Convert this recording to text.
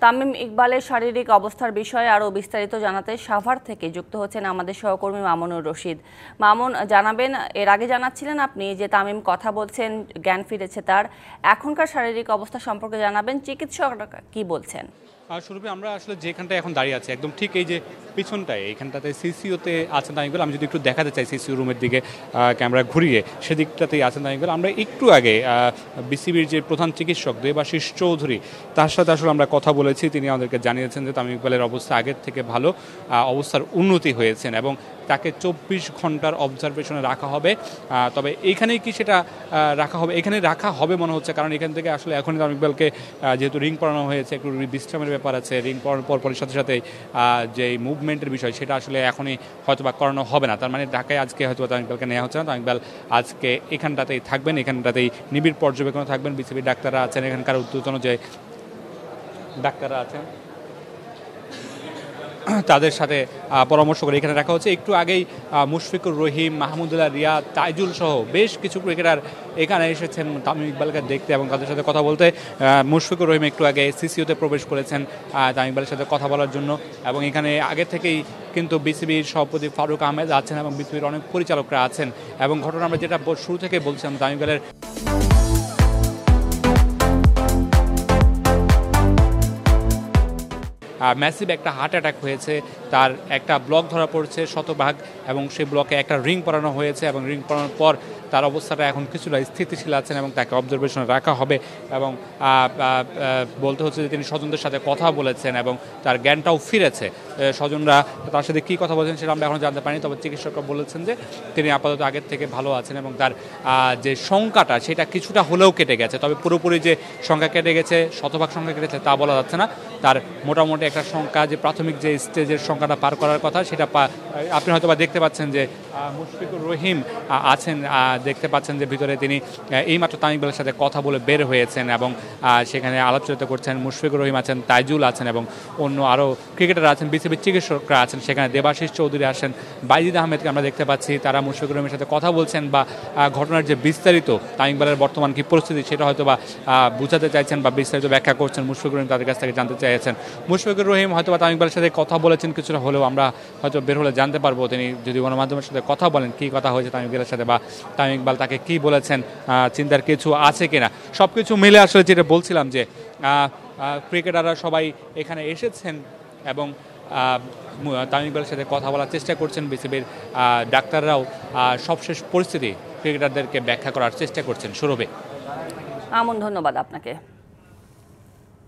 তামিম ইকবালের শারীরিক অবস্থার বিষয়ে আরও বিস্তারিত জানাতে সাভার থেকে যুক্ত হচ্ছেন আমাদের সহকর্মী মামুনুর রশিদ। মামুন, জানাবেন, এর আগে জানাচ্ছিলেন আপনি যে তামিম কথা বলছেন, জ্ঞান ফিরেছে তার, এখনকার শারীরিক অবস্থা সম্পর্কে জানাবেন, চিকিৎসকরা কি বলছেন? শুরুতে আমরা আসলে যেখানটায় এখন দাঁড়িয়ে আছি একদম ঠিক এই যে পিছনটায় এইখানটাতে সিসিওতে আছেন তামিম ইকবাল। আমি যদি একটু দেখাতে চাই সিসিও রুমের দিকে ক্যামেরা ঘুরিয়ে, সেদিকটাতেই আছেন তামিম ইকবাল। আমরা একটু আগে বিসিবির যে প্রধান চিকিৎসক দেবাশিস চৌধুরী, তার সাথে আসলে আমরা কথা বলেছি। তিনি আমাদেরকে জানিয়েছেন যে তামিম ইকবালের অবস্থা আগের থেকে ভালো, অবস্থার উন্নতি হয়েছেন এবং তাকে 24 ঘন্টার অবজারভেশনে রাখা হবে। তবে এইখানেই কি সেটা রাখা হবে? এখানে রাখা হবে মনে হচ্ছে, কারণ এখান থেকে আসলে এখনই তামিম ইকবালকে যেহেতু রিং পরানো হয়েছে, একটু বিশ্রামের ব্যাপার আছে, রিং পরানোর পরের সাথে সাথে যে মুভমেন্টের বিষয় সেটা আসলে এখনই হয়তোবা করানো হবে না। তার মানে ঢাকায় আজকে হয়তো তামিম ইকবালকে নেওয়া হচ্ছে না। তামিম ইকবাল আজকে এখানটাতেই থাকবেন, এখানটাতেই নিবিড় পর্যবেক্ষণে থাকবেন। বিসিবির ডাক্তাররা আছেন, এখানকার ঊর্ধ্বতন যে ডাক্তাররা আছেন তাদের সাথে পরামর্শ করে এখানে রাখা হচ্ছে। একটু আগেই মুশফিকুর রহিম, মাহমুদুল্লাহ রিয়াদ, তাইজুল সহ বেশ কিছু ক্রিকেটার এখানে এসেছেন তামিম ইকবালকে দেখতে এবং তাদের সাথে কথা বলতে। মুশফিকুর রহিম একটু আগে সিসিওতে প্রবেশ করেছেন তামিম ইকবালের সাথে কথা বলার জন্য। এবং এখানে আগে থেকেই কিন্তু বিসিবির সভাপতি ফারুক আহমেদ আছেন এবং বিসিবির অনেক পরিচালকরা আছেন। এবং ঘটনা আমরা যেটা শুরু থেকে বলছিলাম, তামিম ইকবালের ম্যাসিভ একটা হার্ট অ্যাটাক হয়েছে, তার একটা ব্লক ধরা পড়ছে শতভাগ এবং সেই ব্লকে একটা রিং পরানো হয়েছে এবং রিং পরানোর পর তার অবস্থাটা এখন কিছুটা স্থিতিশীল আছেন এবং তাকে অবজারভেশনে রাখা হবে। এবং বলতে হচ্ছে যে তিনি স্বজনদের সাথে কথা বলেছেন এবং তার জ্ঞানটাও ফিরেছে। স্বজনরা তার সাথে কী কথা বলেছেন সেটা আমরা এখনও জানতে পারিনি, তবে চিকিৎসকরা বলেছেন যে তিনি আপাতত আগের থেকে ভালো আছেন এবং তার যে শঙ্কাটা সেটা কিছুটা হলেও কেটে গেছে। তবে পুরোপুরি যে সংখ্যা কেটে গেছে, শতভাগ সংখ্যা কেটেছে তা বলা যাচ্ছে না। তার মোটামুটি একটা সংখ্যা, যে প্রাথমিক যে স্টেজের সংখ্যাটা পার করার কথা সেটা আপনি হয়তো বা দেখতে পাচ্ছেন যে মুশফিকুর রহিম আছেন, দেখতে পাচ্ছেন যে ভিতরে তিনি এইমাত্র তামিম ইকবালের সাথে কথা বলে বের হয়েছেন এবং সেখানে আলাপচারিতা করছেন। মুশফিকুর রহিম আছেন, তাইজুল আছেন এবং অন্য আরও ক্রিকেটার আছেন, বিসিবির চিকিৎসকরা আছেন। সেখানে দেবাশিস চৌধুরী আসেন, বাইজিদ আহমেদকে আমরা দেখতে পাচ্ছি, তারা মুশফিকুর রহিমের সাথে কথা বলছেন বা ঘটনার যে বিস্তারিত তামিম ইকবালের বর্তমান কি পরিস্থিতি সেটা হয়তো বা বুঝাতে চাইছেন বা বিস্তারিত ব্যাখ্যা করছেন। মুশফিকুর রহিম তাদের কাছ থেকে জানতে চাইছেন। মুশফিকুর রহিম হয়তো বা তামিম ইকবালের সাথে কথা বলেছেন কিছুটা হলেও, আমরা হয়তো বের হলে জানতে পারবো তিনি যদি গণমাধ্যমের সাথে কথা বলেন কী কথা হয়েছে তামিম ইকবালের সাথে বা তামিম ইকবাল তাকে কী বলেছেন, চিন্তার কিছু আছে কিনা। সব কিছু মিলে আসলে যেটা বলছিলাম যে ক্রিকেটাররা সবাই এখানে এসেছেন এবং তামিম ইকবালের সাথে কথা বলার চেষ্টা করছেন। বিসিবির ডাক্তাররাও সবশেষ পরিস্থিতি ক্রিকেটারদেরকে ব্যাখ্যা করার চেষ্টা করছেন। সুরভি, আমন, ধন্যবাদ আপনাকে।